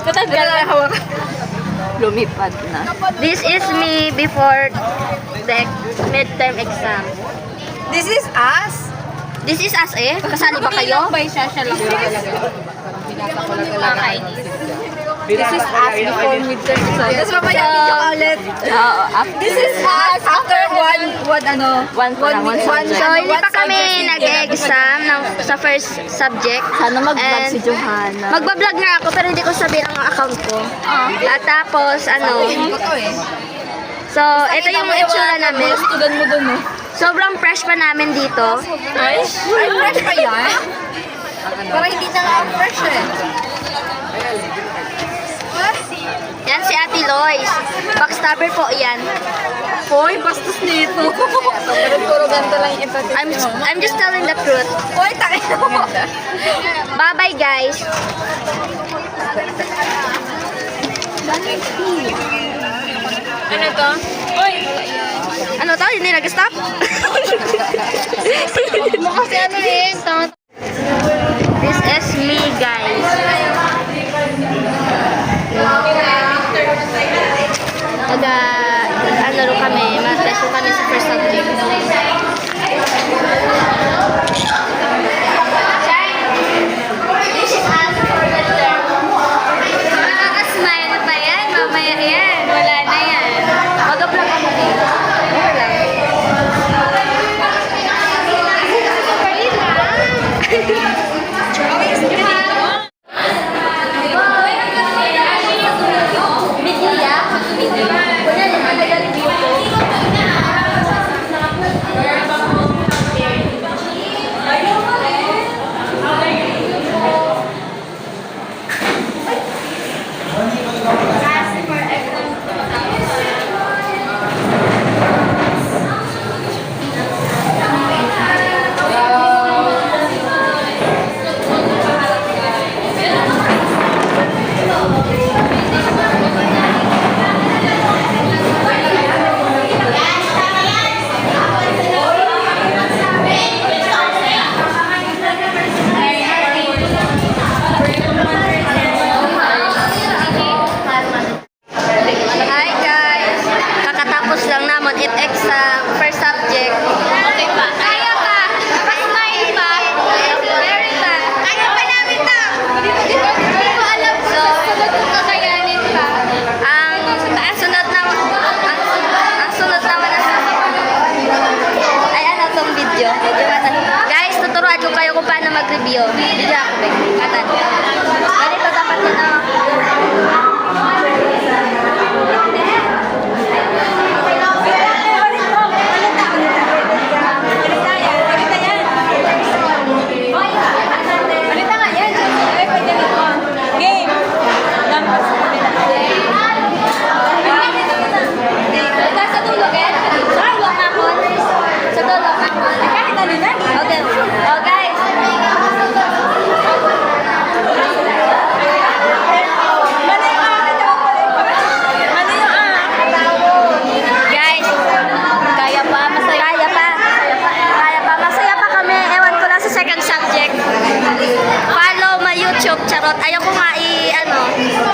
Matagal na hawak. Lumipad na. This is me before the midterm exam. This is us. This is us eh. Kasali ba kayo? Siya lang nakakainis. This is us before midterm exam. Tapos mamaya video ulit. This is us after one So, hindi pa kami nag-exam sa first subject. Sana mag-vlog And si Johanna. Magbablog nga ako pero hindi ko sabihin ang account ko. At tapos, so, ito yung itsura namin. Student mo dun eh. Sobrang fresh pa namin dito. Fresh? Ay, fresh pa yan? Para hindi na nga fresh eh. Yan si Ate Lois. Backstabber po yan. Hoy, bastos nito. Pero puro ganito lang yung empathy. I'm just telling the truth. Hoy, tayo mo. Bye-bye, guys. Ano to? Hoy! Ano to? Hindi nag-stop? Mo kasi ano eh. This is me, guys. Ano ro kami, matest kami sa first subject. This is us for the term. Makakasmile pa yan, mamaya yan. Wala na yan. Mag-vlog ako dito. Guys, tuturuan ko kayo kung paano mag-review. Video ako, Katan. Ganito dapat yun na. Okay. Oh, guys. Guys, kaya pa, masaya pa kami. Ewan ko lang sa second subject. Follow my YouTube, charot. Ayaw ko nga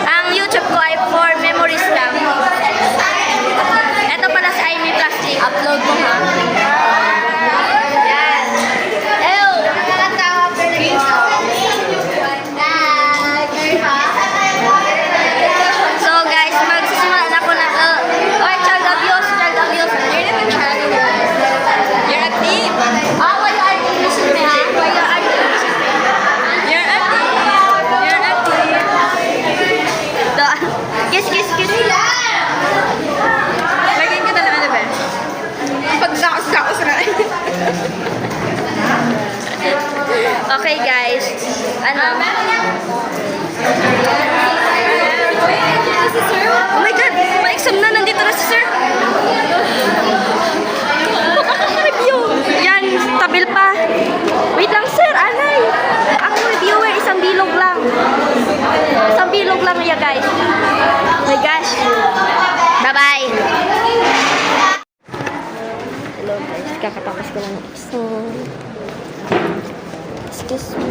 ang YouTube ko ay for memories lang. Ito pala si Amy Plastic. Upload mo ha. Okay guys, oh my god, may exam na, nandito na si sir. Review. Yan, stabil pa. Wait lang sir, anay. Ako reviewer, isang bilog lang. Isang bilog lang ya guys. Oh my gosh. Bye-bye. Hello guys, kakatapos ko lang ng exam. Excuse me.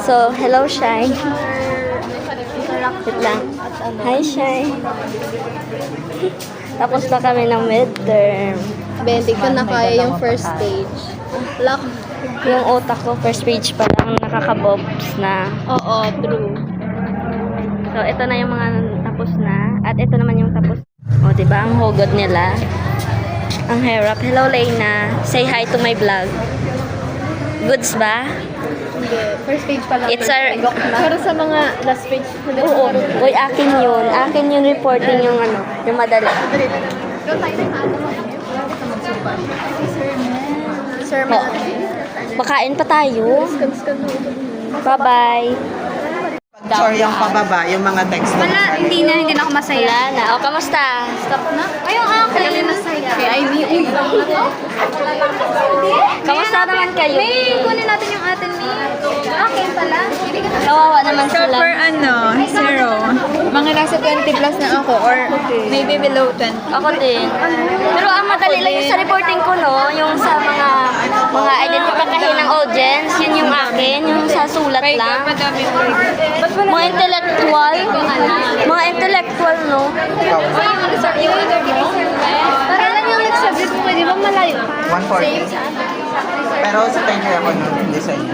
So, hello, Shai. Wait lang. Hi, Shai. Tapos na kami ng midterm. Hindi ko na kaya yung first stage. Lock. Yung utak ko, first page pa lang, nakakabobs na. Oo, true. So, ito na yung mga tapos na. At ito naman yung tapos. O, diba? Ang hugot nila. Ang hirap. Hello, Leyna. Say hi to my vlog. Goods ba? Hindi. First page pa lang. It's our... Pero sa mga last page. Oo. Uy, akin yun. Akin yung reporting yung ano, yung madali. Sir, Oh. Makain pa tayo. Bye-bye. Or yung pababa, yung mga text na. Wala, hindi na ako masaya. Wala na. O, kamusta? Stop na? Ay, yung akin. Kami masaya. Ay, yung Kamusta naman kayo? May, kunin natin yung atin ni. Akin pala. Hindi ka Kawawa naman sila. Per ano, 0. Mga nasa 20 plus na ako or maybe below 20. Ako din. Pero ang madali lang yung sa reporting ko, no? Yung sa mga identifikahin ng audience, yun yung akin. Yung sa sulat lang. Madami ko. Mga intellectual. Mga intellectual, no? Para lang yung nag-subject mo, di ba malayo pa? 140. Pero sa tenure ako ng design.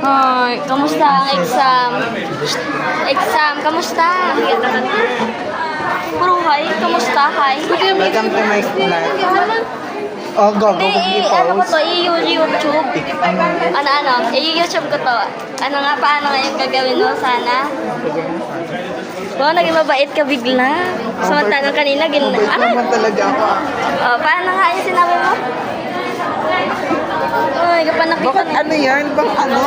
Ay, kamusta ang exam? Exam, kamusta? Puro hi, kamusta? Hi. Welcome to my life. Oh, go Ano ko i-post. to? I-YouTube. Ano? I-YouTube ko to. Ano nga, paano nga yung gagawin mo? Sana? Wow, naging mabait ka bigla. Samantalang kanina, Naman talaga ako. Oh, paano nga yung sinabi mo? Ay, kapanakit Bakit ano yan? Bang ano?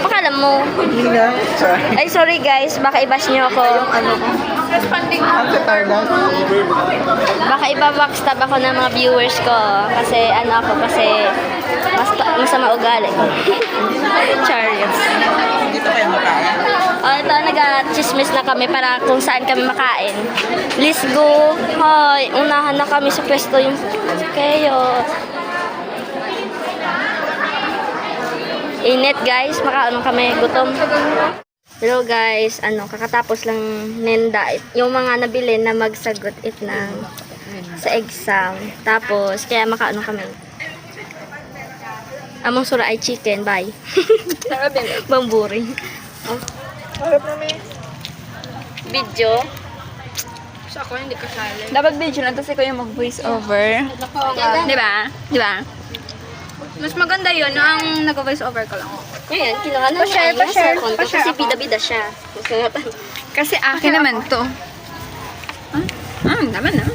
Pakalam mo. Nina? Sorry. Ay, sorry guys. Baka i-bash niyo ako. Ano ko? Ang katarlan. Baka iba-backstab ako ng mga viewers ko. Kasi masama ugali ko. Charles. Dito kayo makain. Oh, ito, nag-chismis na kami para kung saan kami makain. Let's go. Hoy, unahan na kami sa pwesto yung kayo. Init guys, makaano kami, gutom. Pero guys, kakatapos lang nenda yung mga nabili na magsagot sa exam. Tapos, kaya makaano kami. Among sura ay chicken, bye. Bamburi. Oh. Video. Sa ako, hindi kasali. Dapat video na, tapos ikaw yung mag-voice over. Di ba? Di ba? Mas maganda yun, ang nag-voice over ko lang. Ngayon, kinuha na Pa-share, niya yung pa-share, cellphone ko pa-share kasi ako. bida-bida siya. Kasi akin naman to. Naman na.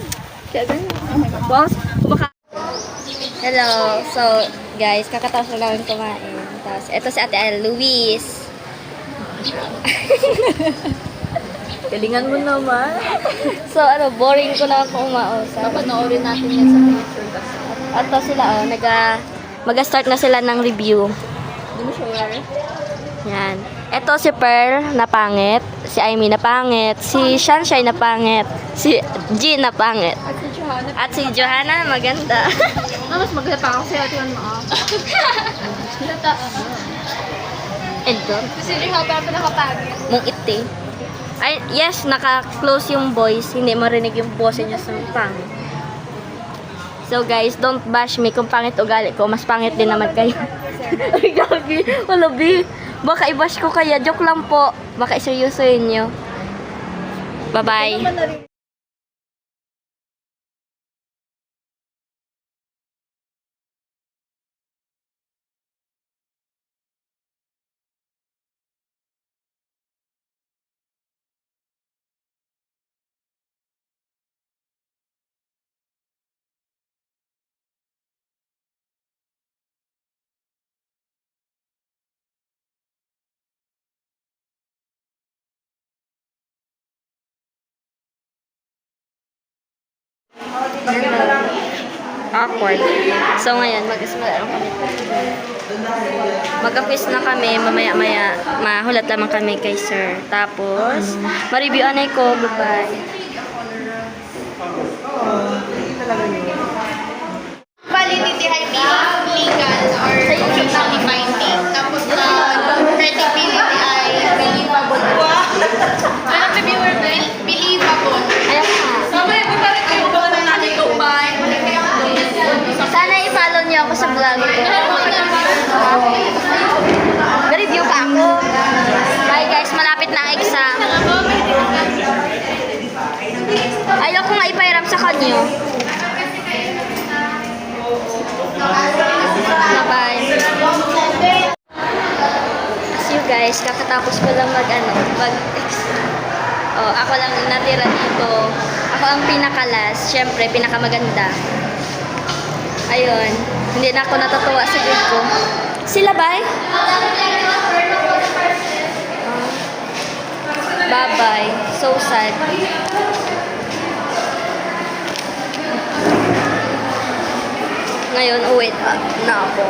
Wow, baka... Hello. So, guys, kakatapos na namin kumain. Tapos, eto si Ate Luis. Galingan mo naman. So, boring ko lang kung umausap. Panoorin natin yan sa picture kasi. At to sila, mag-start na sila ng review. Hindi mo sure. Yan. Ito si Pearl na pangit, si Amy na pangit, si Sunshine na pangit, si Jean na pangit. At si Johanna. At si Johanna maganda. Mas maganda pa ako sa'yo at yun mo. Ito. Si Johanna pa nakapagod. Mong iti. Ay, yes, naka-close yung voice. Hindi marinig yung boses niya sa pangit. So guys, don't bash me kung pangit ugali ko. Mas pangit din naman kayo. Ay, gagi. Wala, B. Baka i-bash ko kaya. Joke lang po. Baka iseryosohin nyo. Bye-bye. Awkward. So ngayon, mag-ismala lang kami. Mag-quiz na kami, mamaya-maya, mahulat lamang kami kay sir. Tapos, ma-review anay ko, goodbye. Validity high legal or certified tapos credibility vlog ko. Review pa ako. Bye guys, malapit na ang exam. Ayaw ko nga ipahiram sa kanyo. Bye-bye. See you guys, kakatapos ko lang Oh, ako lang natira dito. Ako ang pinakalas, syempre pinakamaganda. Ayun, hindi na ako natutuwa sa grade ko. Sila bye? Bye-bye. So sad. Ngayon, uwi na ako.